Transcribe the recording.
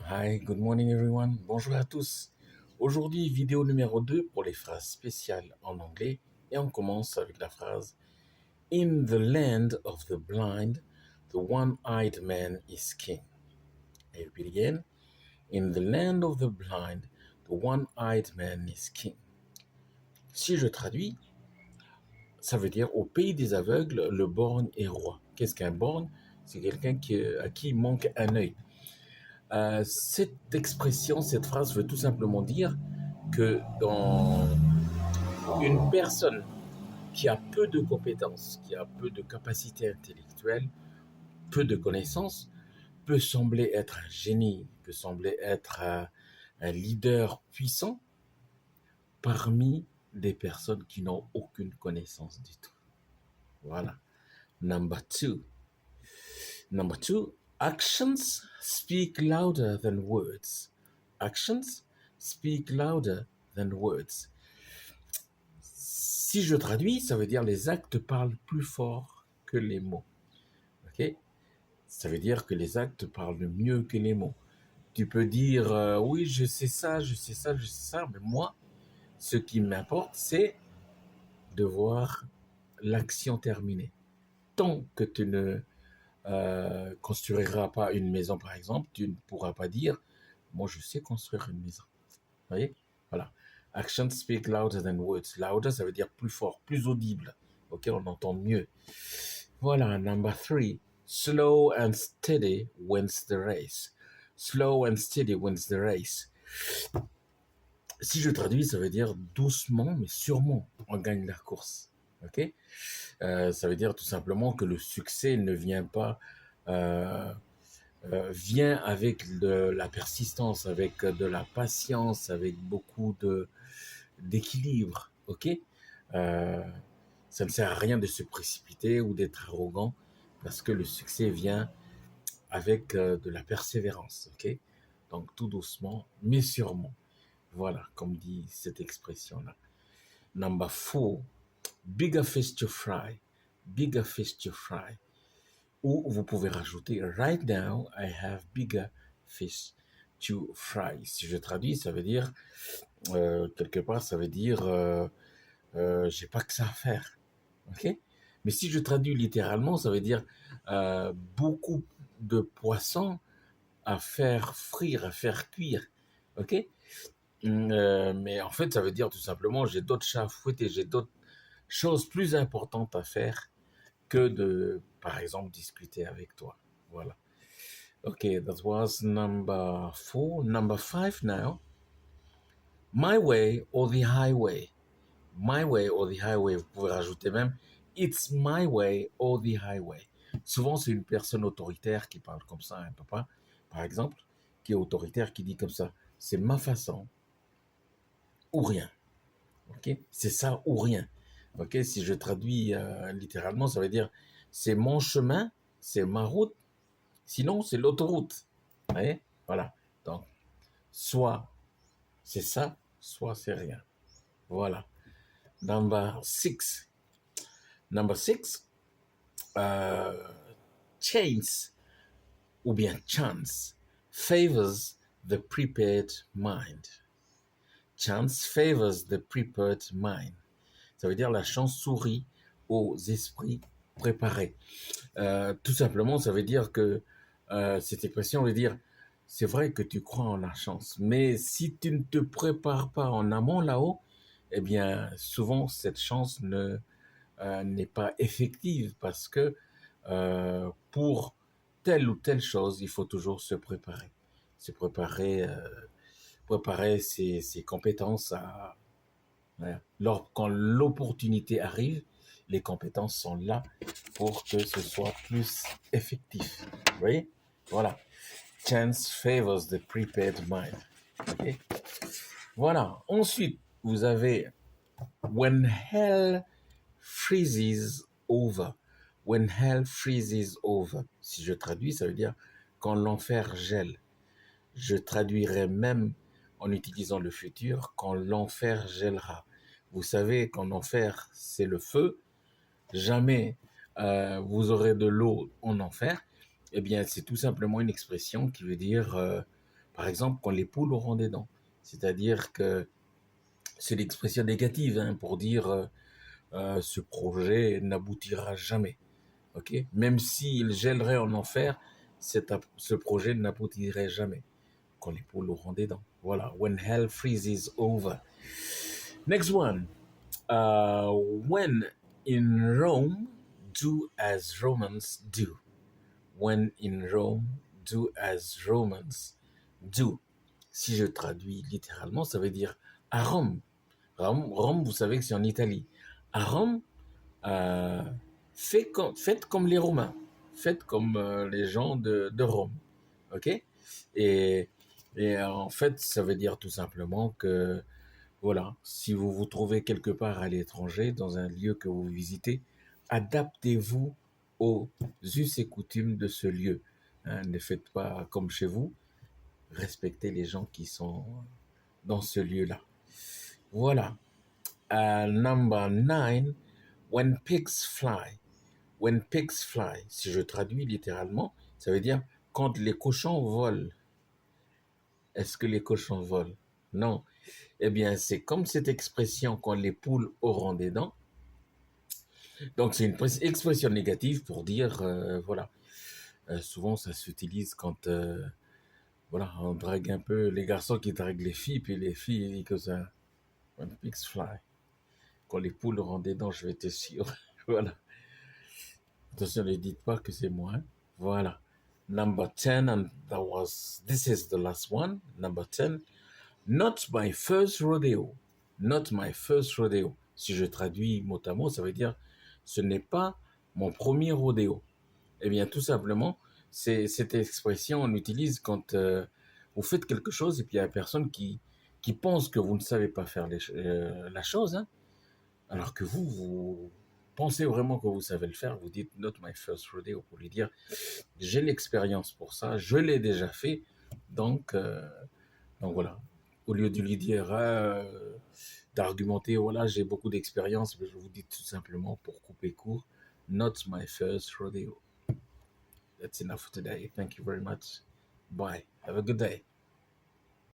Hi, good morning everyone. Bonjour à tous. Aujourd'hui, vidéo numéro 2 pour les phrases spéciales en anglais. Et on commence avec la phrase In the land of the blind, the one-eyed man is king. I repeat again. In the land of the blind, the one-eyed man is king. Si je traduis, ça veut dire au pays des aveugles, le borgne est roi. Qu'est-ce qu'un borgne? C'est quelqu'un à qui il manque un œil. Cette expression, cette phrase veut tout simplement dire que dans une personne qui a peu de compétences, qui a peu de capacités intellectuelles, peu de connaissances, peut sembler être un génie, peut sembler être un leader puissant parmi des personnes qui n'ont aucune connaissance du tout. Voilà. Number two. Number two, actions speak louder than words. Actions speak louder than words. Si je traduis, ça veut dire les actes parlent plus fort que les mots. Ok? Ça veut dire que les actes parlent mieux que les mots. Tu peux dire oui, je sais ça, je sais ça, je sais ça, mais moi, ce qui m'importe, c'est de voir l'action terminée. Tant que tu ne construiras pas une maison, par exemple, tu ne pourras pas dire moi, je sais construire une maison. Vous voyez? Voilà. Actions speak louder than words. Louder, ça veut dire plus fort, plus audible. Ok, on entend mieux. Voilà, number three. Slow and steady wins the race. Slow and steady wins the race. Si je traduis, ça veut dire doucement, mais sûrement, on gagne la course. Ok? Ça veut dire tout simplement que le succès ne vient pas vient avec de la persistance, avec de la patience, avec beaucoup d'équilibre, ok. Ça ne sert à rien de se précipiter ou d'être arrogant parce que le succès vient avec de la persévérance, ok. Donc tout doucement, mais sûrement. Voilà, comme dit cette expression-là. Number four, bigger fish to fry, bigger fish to fry. Ou vous pouvez rajouter right now I have bigger fish to fry. Si je traduis, ça veut dire quelque part, ça veut dire j'ai pas que ça à faire. Ok. Mais si je traduis littéralement, ça veut dire beaucoup de poissons à faire frire, à faire cuire. Ok. Mais en fait, ça veut dire tout simplement j'ai d'autres chats à fouetter, j'ai d'autres choses plus importantes à faire que de, par exemple, discuter avec toi. Voilà. Okay, that was number four. Number five now. My way or the highway. My way or the highway. Vous pouvez rajouter même It's my way or the highway. Souvent, c'est une personne autoritaire qui parle comme ça, un papa, par exemple, qui est autoritaire, qui dit comme ça. C'est ma façon ou rien. Ok, c'est ça ou rien. Ok, si je traduis littéralement, ça veut dire c'est mon chemin, c'est ma route, sinon c'est l'autoroute. Vous voyez? Voilà. Donc, soit c'est ça, soit c'est rien. Voilà. Number six. Number six, chance ou bien chance favors the prepared mind. Chance favors the prepared mind. Ça veut dire la chance sourit aux esprits préparés. Tout simplement, ça veut dire que cette expression veut dire c'est vrai que tu crois en la chance, mais si tu ne te prépares pas en amont là-haut, eh bien, souvent cette chance n'est pas effective parce que pour telle ou telle chose, il faut toujours se préparer. Se préparer, préparer ses compétences à, voilà. Quand l'opportunité arrive, les compétences sont là pour que ce soit plus effectif. Vous voyez? Voilà. Chance favors the prepared mind. Okay? Voilà. Ensuite, vous avez when hell freezes over. When hell freezes over. Si je traduis, ça veut dire quand l'enfer gèle. Je traduirais même en utilisant le futur quand l'enfer gèlera. Vous savez qu'en enfer, c'est le feu. Jamais vous aurez de l'eau en enfer. Eh bien, c'est tout simplement une expression qui veut dire Par exemple, quand les poules auront des dents. C'est-à-dire que c'est l'expression négative hein, pour dire ce projet n'aboutira jamais. Ok, même s'il gèlerait en enfer, ce projet n'aboutirait jamais. Quand les poules auront des dents. Voilà. When hell freezes over. Next one. When in Rome, do as Romans do. When in Rome, do as Romans do. Si je traduis littéralement, ça veut dire à Rome. Rome, vous savez que c'est en Italie. À Rome, euh, faites comme les Romains. Faites comme les gens de Rome. OK? Et, et en fait, ça veut dire tout simplement que, voilà, si vous vous trouvez quelque part à l'étranger, dans un lieu que vous visitez, adaptez-vous aux us et coutumes de ce lieu. Hein, ne faites pas comme chez vous, respectez les gens qui sont dans ce lieu-là. Voilà. Number 9, when pigs fly. When pigs fly, si je traduis littéralement, ça veut dire quand les cochons volent. Est-ce que les cochons volent? Non. Eh bien, c'est comme cette expression quand les poules auront des dents. Donc, c'est une expression négative pour dire, voilà. Souvent, ça s'utilise quand, voilà, on drague un peu les garçons qui draguent les filles, puis les filles disent que ça, when pigs fly. Quand les poules auront des dents, je vais être sûr. Voilà. Attention, ne dites pas que c'est moi. Hein. Voilà. Number 10, and this is the last one. Number 10, not my first rodeo. Not my first rodeo. Si je traduis mot à mot, ça veut dire ce n'est pas mon premier rodéo. Eh bien, tout simplement, c'est cette expression on utilise quand vous faites quelque chose et puis il y a une personne qui pense que vous ne savez pas faire la chose, hein, alors que vous pensez vraiment que vous savez le faire, vous dites not my first rodeo pour lui dire j'ai l'expérience pour ça, je l'ai déjà fait, donc, donc voilà. Au lieu de lui dire d'argumenter, voilà, j'ai beaucoup d'expérience, je vous dis tout simplement pour couper court, not my first rodeo. That's enough for today. Thank you very much. Bye. Have a good day.